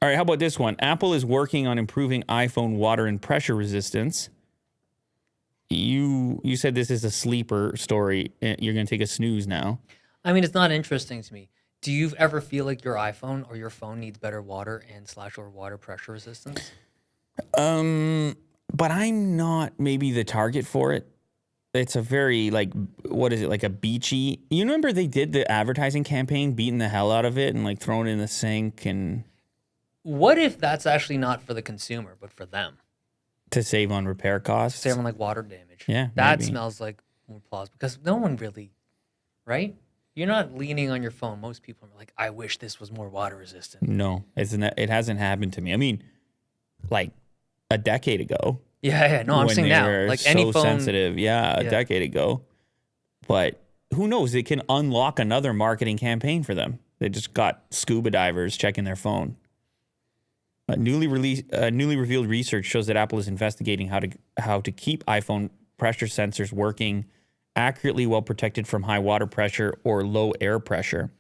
All right, how about this one? Apple is working on improving iPhone water and pressure resistance. You said this is a sleeper story. You're going to take a snooze now. I mean, it's not interesting to me. Do you ever feel like your iPhone or your phone needs better water and / or water pressure resistance? But I'm not maybe the target for it. It's a very, like, what is it, like a beachy... You remember they did the advertising campaign, beating the hell out of it and, like, throwing it in the sink and... What if that's actually not for the consumer, but for them? To save on repair costs? Save on, like, water damage. Yeah, That maybe. smells like more plausible. Because no one really... Right? You're not leaning on your phone. Most people are like, I wish this was more water resistant. No, it hasn't happened to me. I mean, like, a decade ago... Yeah. No, I'm saying now. Like any phone, sensitive. Yeah, a decade ago. But who knows? It can unlock another marketing campaign for them. They just got scuba divers checking their phone. Newly revealed research shows that Apple is investigating how to keep iPhone pressure sensors working accurately while protected from high water pressure or low air pressure.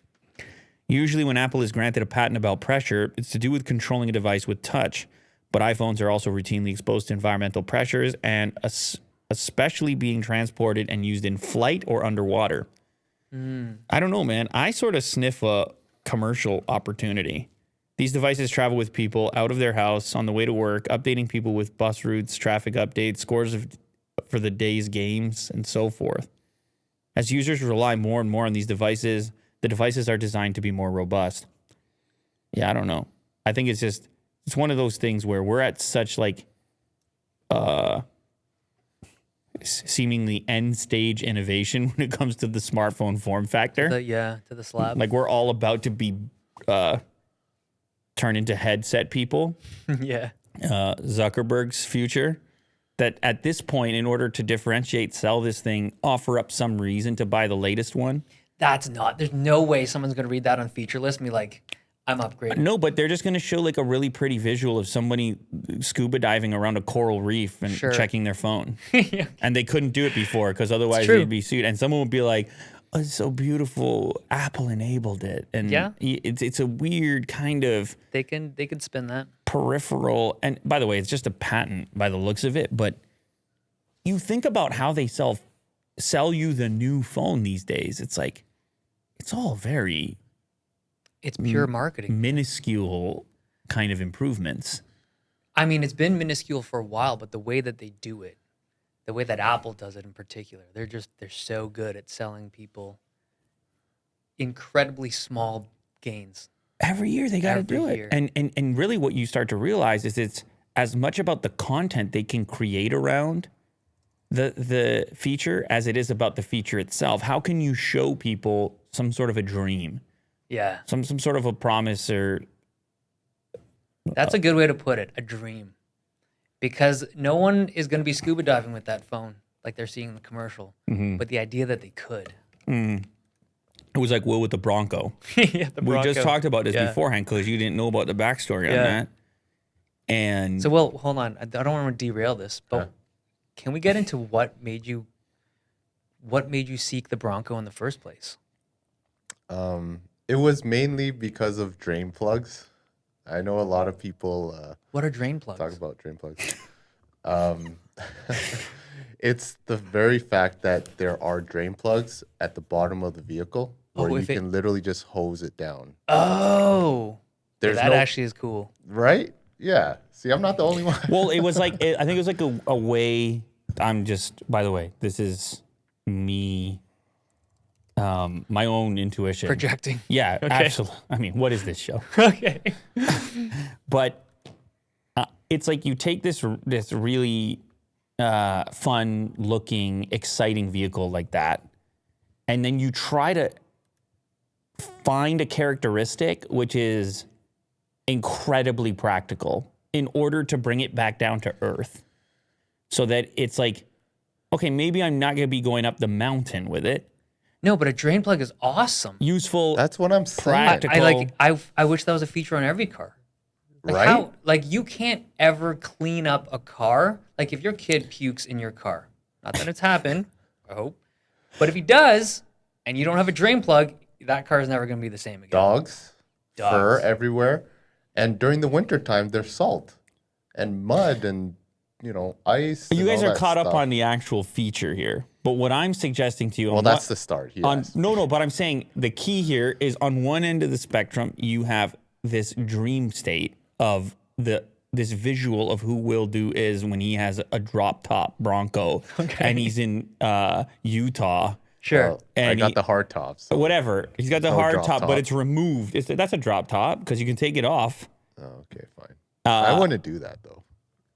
Usually when Apple is granted a patent about pressure, it's to do with controlling a device with touch. But iPhones are also routinely exposed to environmental pressures and especially being transported and used in flight or underwater. I don't know, man. I sort of sniff a commercial opportunity. These devices travel with people out of their house on the way to work, updating people with bus routes, traffic updates, scores for the day's games, and so forth. As users rely more and more on these devices, the devices are designed to be more robust. Yeah, I don't know. I think it's one of those things where we're at such like seemingly end stage innovation when it comes to the smartphone form factor. To the slab. Like we're all about to be turned into headset people. Yeah. Zuckerberg's future. That at this point, in order to differentiate, sell this thing, offer up some reason to buy the latest one. There's no way someone's going to read that on feature list and be like, I'm upgrading. No, but they're just going to show like a really pretty visual of somebody scuba diving around a coral reef and checking their phone. Yeah. And they couldn't do it before because otherwise they'd be sued. And someone would be like, oh, it's so beautiful. Apple enabled it. And it's a weird kind of... They can spin that. Peripheral. And by the way, it's just a patent by the looks of it. But you think about how they sell you the new phone these days. It's like, it's all very... It's pure marketing. Minuscule kind of improvements. I mean, it's been minuscule for a while, but the way that they do it, the way that Apple does it in particular, they're so good at selling people incredibly small gains. Every year they got to do it. And really what you start to realize is it's as much about the content they can create around the feature as it is about the feature itself. How can you show people some sort of a dream? Yeah. Some sort of a promise or... That's a good way to put it, a dream. Because no one is going to be scuba diving with that phone like they're seeing in the commercial. Mm-hmm. But the idea that they could. Mm. It was like Will with the Bronco. Yeah, the Bronco. We just talked about this beforehand because you didn't know about the backstory on that. And so, well, hold on. I don't want to derail this, but can we get into what made you seek the Bronco in the first place? It was mainly because of drain plugs. I know a lot of people... what are drain plugs? Talk about drain plugs. It's the very fact that there are drain plugs at the bottom of the vehicle where you can literally just hose it down. Oh! That actually is cool. Right? Yeah. See, I'm not the only one. Well, it was like... I think it was like a way... I'm just... By the way, this is me... my own intuition. Projecting. Yeah, absolutely. I mean, what is this show? Okay. But it's like you take this really fun-looking, exciting vehicle like that, and then you try to find a characteristic which is incredibly practical in order to bring it back down to earth, so that it's like, okay, maybe I'm not going to be going up the mountain with it. No, but a drain plug is awesome. Useful. That's what I'm saying. Practical. I wish that was a feature on every car. Right? You can't ever clean up a car. Like if your kid pukes in your car, not that it's happened, I hope, but if he does, and you don't have a drain plug, that car is never going to be the same again. Dogs, fur everywhere. And during the wintertime, there's salt and mud and, ice. You and guys all are that caught up stuff. on the actual feature here. But what I'm suggesting to you, Well, that's the start. Yes. no, but I'm saying the key here is on one end of the spectrum, you have this dream state of this visual of who Will Do is when he has a drop top Bronco and he's in Utah. Sure. Well, I And got the hard tops. So. Whatever. He's got the No hard drop top, top. but it's removed. That's a drop top because you can take it off. Oh, okay, fine. I wouldn't do that though.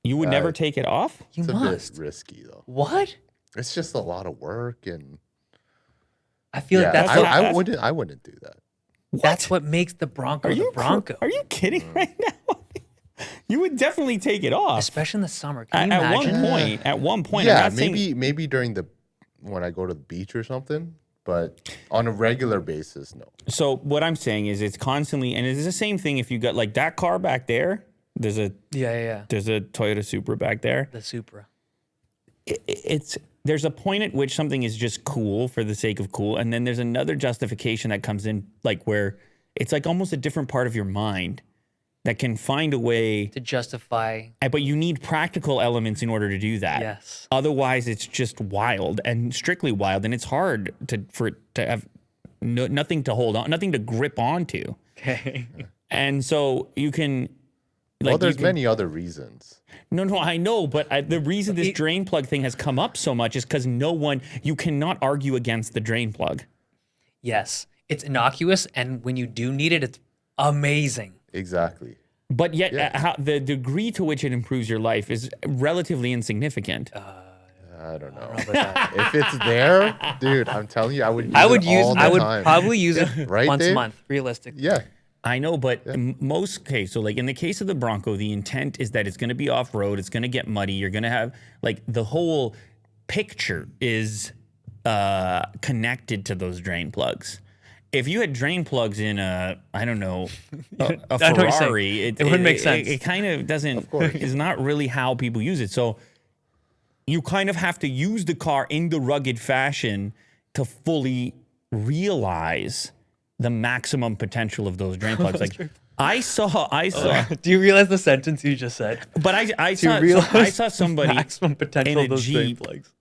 You would never take it off? You It's must. a bit risky though. What? It's just a lot of work and I feel like that's I wouldn't do that. that's what makes the Bronco the Bronco. Are you kidding right now? You would definitely take it off. Especially in the summer. Can you At imagine? one point, Yeah, I'm not saying, maybe during when I go to the beach or something, but on a regular basis, no. So what I'm saying is it's constantly, and it's the same thing if you got like that car back there, there's a Yeah. Toyota Supra back there. The Supra. There's a point at which something is just cool for the sake of cool, and then there's another justification that comes in, like where it's like almost a different part of your mind that can find a way To justify. but you need practical elements in order to do that. Yes. Otherwise, it's just wild and strictly wild, and it's hard for it to have nothing to hold on, nothing to grip onto. Okay. And so you can. Like, Well, there's many other reasons. No, I know, but the reason this drain plug thing has come up so much is because you cannot argue against the drain plug. Yes. It's innocuous, and when you do need it, it's amazing. Exactly. But yet, the degree to which it improves your life is relatively insignificant. I don't know. If it's there, dude, I'm telling you, I would. I would time. probably use it Right, once a Dave? month, realistically. Yeah. I know, but in most cases, so like in the case of the Bronco, the intent is that it's going to be off road. It's going to get muddy. You're going to have like the whole picture is connected to those drain plugs. If you had drain plugs in a Ferrari, it wouldn't make sense. It kind of doesn't. It's not really how people use it. So you kind of have to use the car in the rugged fashion to fully realize the maximum potential of those drain plugs. Like I saw. Do you realize the sentence you just said? But I saw somebody Maximum potential in a of those drain Jeep plugs.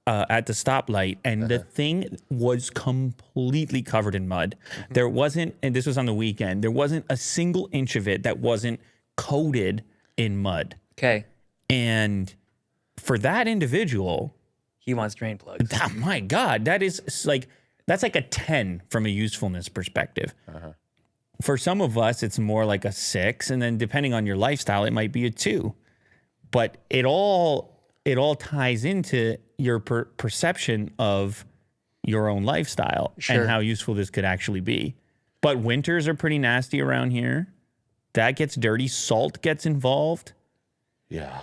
at the stoplight, and the thing was completely covered in mud. There wasn't, and this was on the weekend, there wasn't a single inch of it that wasn't coated in mud. Okay. And for that individual, He wants drain plugs. oh my God, that's like a 10 from a usefulness perspective. For some of us, it's more like a 6, and then depending on your lifestyle, it might be a 2. But it all ties into your perception of your own lifestyle and how useful this could actually be. But winters are pretty nasty around here. That gets dirty. Salt gets involved. Yeah.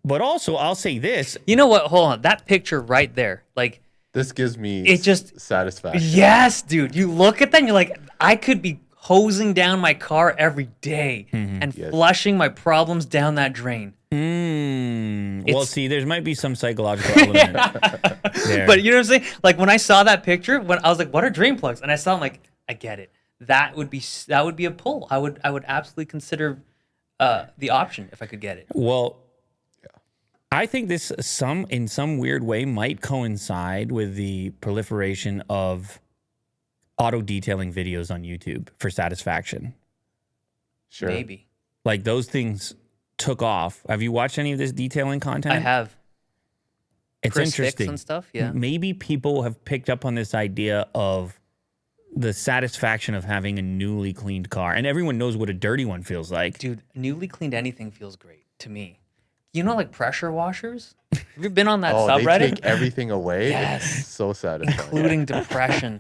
But also, I'll say this. You know what? Hold on. That picture right there. Like, This gives me satisfaction. yes, dude. You look at that and you're like, I could be hosing down my car every day and flushing my problems down that drain. Well, see, there might be some psychological element there. But you know what I'm saying? Like when I saw that picture, when I was like, "What are drain plugs?" and I saw, I'm like, I get it. That would be a pull. I would absolutely consider the option if I could get it. Well, I think this in some weird way might coincide with the proliferation of auto detailing videos on YouTube for satisfaction. Sure. Maybe. Like those things took off. Have you watched any of this detailing content? I have. It's Chris Hicks interesting. and stuff, yeah. Maybe people have picked up on this idea of the satisfaction of having a newly cleaned car. And everyone knows what a dirty one feels like. Dude, newly cleaned anything feels great to me. You know, like pressure washers? Have you been on that subreddit? They take everything away. Yes. It's so satisfying. Including depression.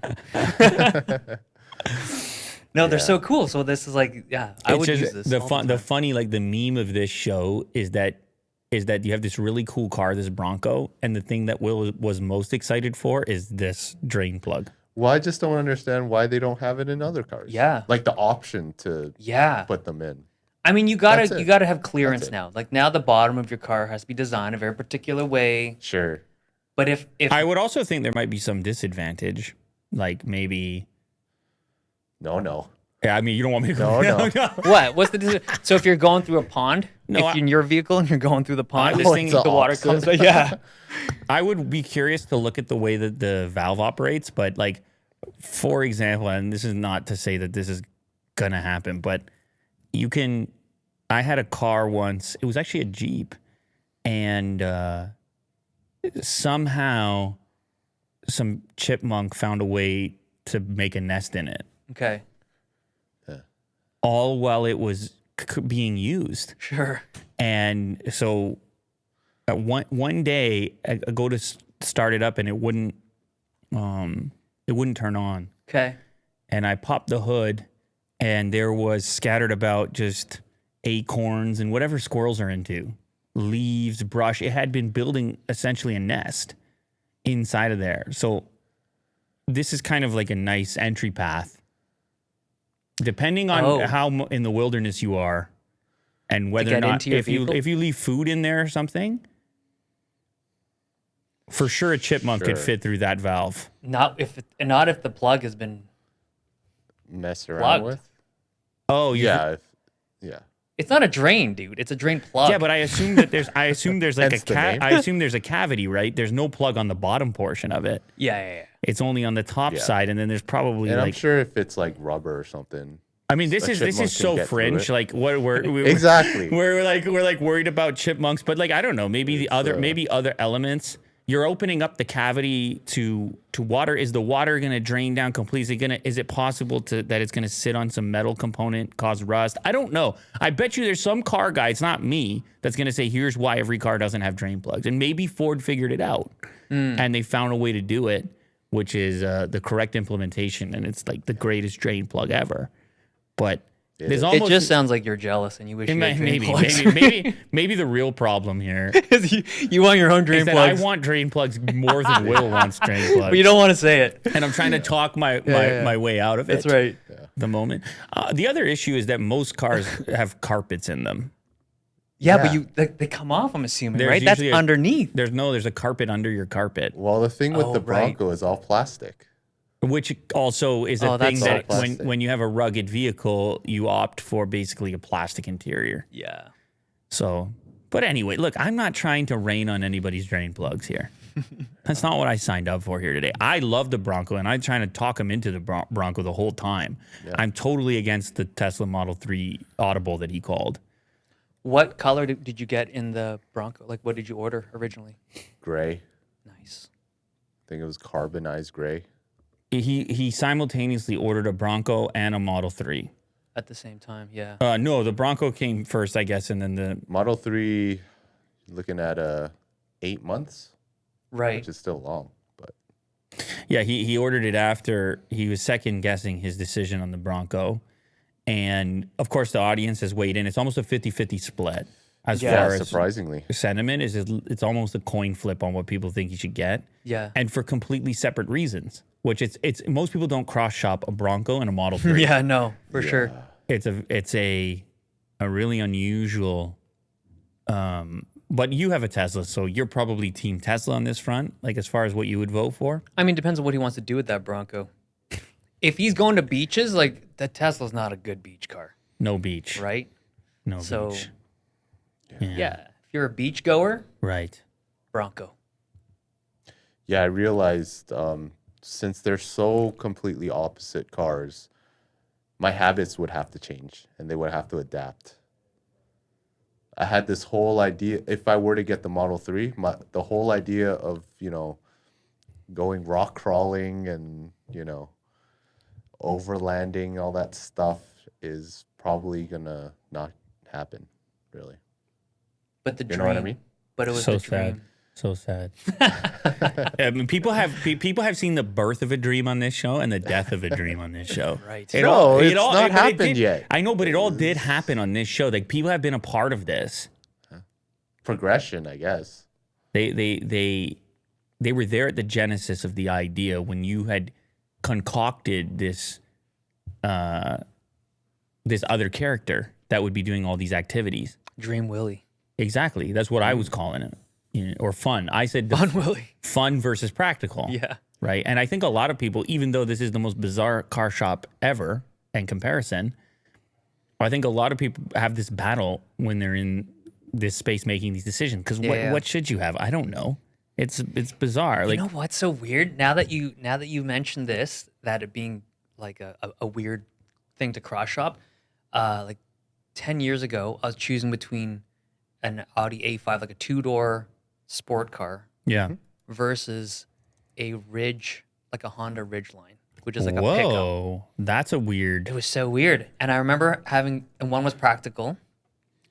No, they're so cool. So this is like, I would use this. The funny, like the meme of this show is that you have this really cool car, this Bronco, and the thing that Will was most excited for is this drain plug. Well, I just don't understand why they don't have it in other cars. Yeah. Like the option to put them in. I mean, you gotta have clearance now. Like now, the bottom of your car has to be designed a very particular way. Sure. But if I would also think there might be some disadvantage, like maybe No. Yeah, I mean, you don't want me to go. No. What? What's the decision? So if you're going through a pond, No, if I- you're in your vehicle and you're going through the pond, this thing- it's the the water opposite. comes. Yeah. I would be curious to look at the way that the valve operates, but like, for example, and this is not to say that this is gonna happen, but you can. I had a car once. It was actually a Jeep, and somehow some chipmunk found a way to make a nest in it, Okay. all while it was being used. Sure. And so one day I go to start it up and it wouldn't turn on. Okay. And I popped the hood and there was scattered about just acorns and whatever squirrels are into, leaves, brush. It had been building essentially a nest inside of there. So this is kind of like a nice entry path. Depending on how in the wilderness you are and whether or get not into your if vehicle? you leave food in there or something, for sure a chipmunk could Sure. fit through that valve. Not if the plug has been. Mess around Plugged. with. Oh, Yeah. Yeah. It's not a drain, dude. It's a drain plug. Yeah, but I assume that there's like Hence the name. I assume there's a cavity, right? There's no plug on the bottom portion of it. Yeah. It's only on the top Yeah. side, and then there's probably And I'm like sure if it's like rubber or something. I mean, this a is chipmunk can so get through fringe. it. Like what we're Exactly. we're like worried about chipmunks, but like I don't know, maybe maybe other elements. You're opening up the cavity to water. Is the water going to drain down completely? Is it possible that it's going to sit on some metal component, cause rust? I don't know. I bet you there's some car guy, it's not me, that's going to say, here's why every car doesn't have drain plugs. And maybe Ford figured it out and they found a way to do it, which is the correct implementation. And it's like the greatest drain plug ever. But there's It almost just sounds like you're jealous and you wish you had drain maybe plugs. maybe the real problem here you want your own drain is that plugs, I want drain plugs more than Will wants drain plugs. but you don't want to say it. And I'm trying to talk my way out of it. That's right. The moment. The other issue is that most cars have carpets in them. Yeah, Yeah. but they come off. I'm assuming, There's right? That's usually underneath. There's a carpet under your carpet, Well, the thing with Oh, the right. Bronco is all plastic. which also is a Oh, thing that that sucks. when you have a rugged vehicle, you opt for basically a plastic interior. Yeah. So, but anyway, look, I'm not trying to rain on anybody's drain plugs here. That's not what I signed up for here today. I love the Bronco, and I'm trying to talk him into the Bronco the whole time. Yeah. I'm totally against the Tesla Model 3 Audible that he called. What color did you get in the Bronco? Like, what did you order originally? Gray. Nice. I think it was carbonized gray. He simultaneously ordered a Bronco and a Model 3. At the same time, yeah. No, the Bronco came first, I guess, and then the Model 3, looking at 8 months, Right. which is still long. But yeah, he ordered it after he was second guessing his decision on the Bronco. And of course, the audience has weighed in. It's almost a 50-50 split as Yeah. far yeah, as surprisingly. sentiment is. It's almost a coin flip on what people think he should get, Yeah. and for completely separate reasons. Which it's most people don't cross shop a Bronco and a Model 3. Yeah, no, for sure. It's a really unusual. But you have a Tesla, so you're probably team Tesla on this front. Like as far as what you would vote for. I mean, depends on what he wants to do with that Bronco. If he's going to beaches, like, the Tesla's not a good beach car, No beach. right? No So, beach. yeah. If you're a beach goer, Right. Bronco. Yeah, I realized since they're so completely opposite cars, my habits would have to change and they would have to adapt. I had this whole idea, if I were to get the Model 3, the whole idea of, going rock crawling and, overlanding, all that stuff is probably gonna not happen, really. But the You dream. know what I mean? But it was So the sad. dream. So sad. I mean, people have seen the birth of a dream on this show and the death of a dream on this show. Right. No, it's not but it happened did- yet. I know, but it all did happen on this show. Like people have been a part of this. Progression, I guess. They were there at the genesis of the idea when you had concocted this this other character that would be doing all these activities. Dream Willie. Exactly. That's what I was calling it. Or fun. I said Fun Willie. fun versus practical. Yeah. right? And I think a lot of people, even though this is the most bizarre car shop ever in comparison, I think a lot of people have this battle when they're in this space making these decisions. Because what should you have? I don't know. It's bizarre. You Like, know what's so weird? Now that you mentioned this, that it being like a weird thing to cross shop, like 10 years ago, I was choosing between an Audi A5, like a 2-door sport car, yeah. versus a Ridge, like a Honda Ridgeline, which is like a pickup. Whoa, that's a weird. It was so weird. And I remember and one was practical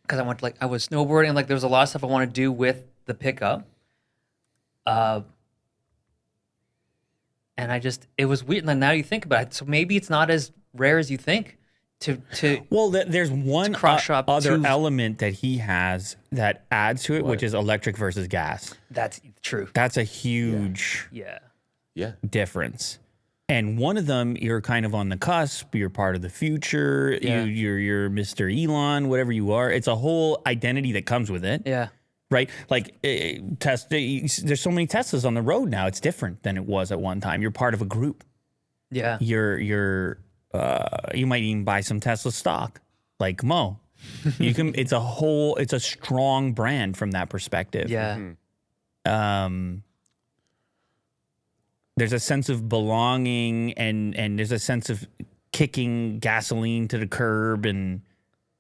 because I was snowboarding, and like there was a lot of stuff I want to do with the pickup. And it was weird. And now you think about it, so maybe it's not as rare as you think to Well, there's one cross shop other two- element that he has that adds to it, which is electric versus gas. That's true. That's a huge Yeah. Yeah. difference. And one of them, you're kind of on the cusp. You're part of the future. Yeah. You're Mr. Elon, whatever you are. It's a whole identity that comes with it, Yeah. right? Like there's so many Teslas on the road now. It's different than it was at one time. You're part of a group. Yeah. You might even buy some Tesla stock, like Mo. You can. It's a strong brand from that perspective. Yeah. There's a sense of belonging and there's a sense of kicking gasoline to the curb, and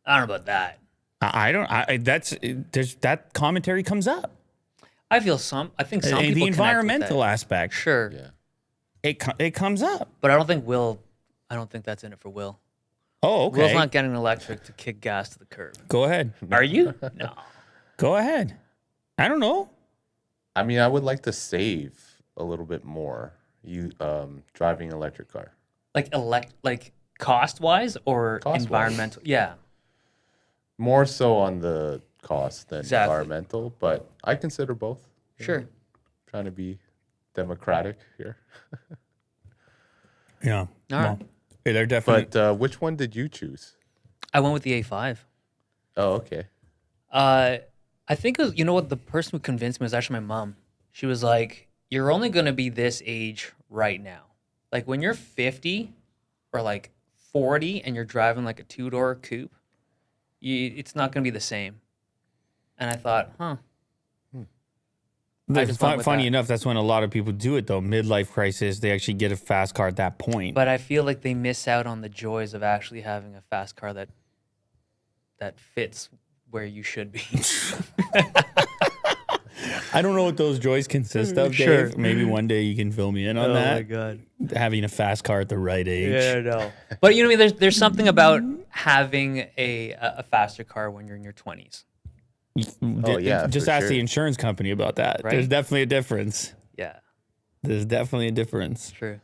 I don't know about that. that commentary comes up. I think some And people the connect with environmental that. aspect, Sure. Yeah. it comes up. But I don't think that's in it for Will. Oh, okay. Will's not getting electric to kick gas to the curb. Go ahead. Are you? No. Go ahead. I don't know. I mean, I would like to save a little bit more. Driving an electric car. Like cost wise or Cost-wise. environmental? Yeah. More so on the cost than Exactly. environmental, but I consider both. Sure. Trying to be democratic here. Yeah. All right. They're definitely. But which one did you choose? I went with the A5. Oh, okay. I think it was, you know what, the person who convinced me was actually my mom. She was like, "You're only going to be this age right now. Like when you're 50 or like 40 and you're driving like a 2-door coupe, it's not going to be the same." And I thought, I just went with Funny that. enough, that's when a lot of people do it though. Midlife crisis, they actually get a fast car at that point. But I feel like they miss out on the joys of actually having a fast car that fits where you should be. I don't know what those joys consist of, Sure. Dave. Maybe one day you can fill me in on that. God. Having a fast car at the right age. Yeah, no. But you know what I mean? There's something about having a faster car when you're in your 20s. Oh, yeah, Just for ask sure. the insurance company about that. Right? There's definitely a difference. Yeah, There's definitely a difference. true.